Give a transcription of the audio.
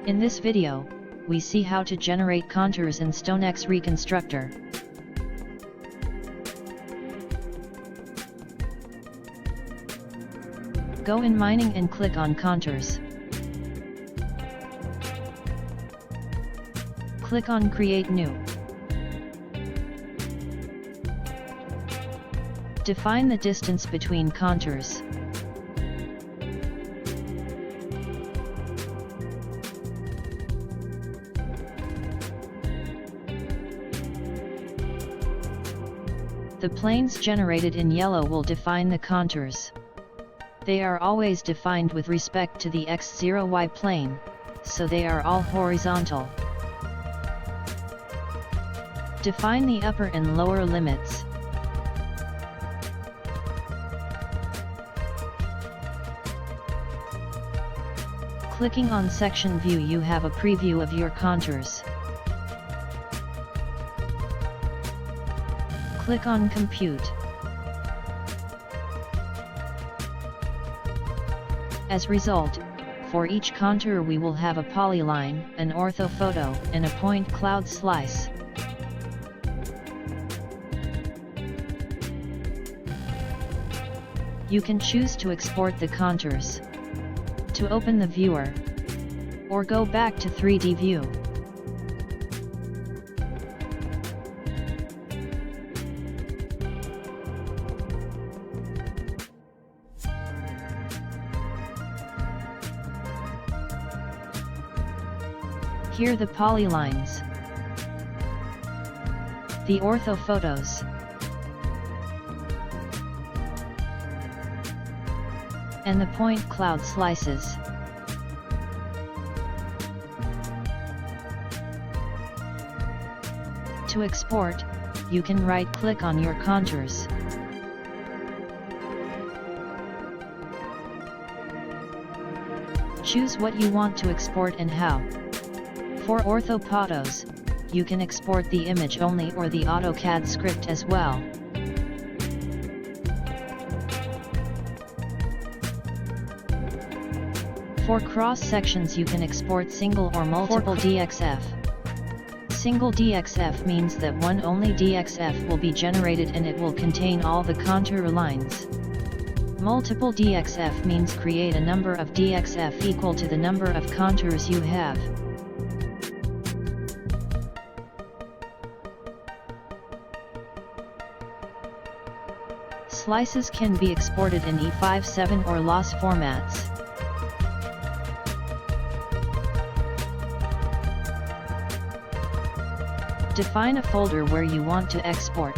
In this video, we see how to generate contours in Stonex Reconstructor. Go in Mining and click on Contours. Click on Create New. Define the distance between contours. The planes generated in yellow will define the contours. They are always defined with respect to the x0y plane, so they are all horizontal. Define the upper and lower limits. Clicking on Section View, you have a preview of your contours. Click on Compute. As result, for each contour we will have a polyline, an orthophoto, and a point cloud slice. You can choose to export the contours, to open the viewer, or go back to 3D view. Here the polylines, the orthophotos, and the point cloud slices. To export, you can right-click on your contours. Choose what you want to export and how. For orthophotos, you can export the image only or the AutoCAD script as well. For cross sections you can export single or multiple DXF. Single DXF means that one only DXF will be generated and it will contain all the contour lines. Multiple DXF means create a number of DXF equal to the number of contours you have. Slices can be exported in E5-7 or LOS formats. Define a folder where you want to export.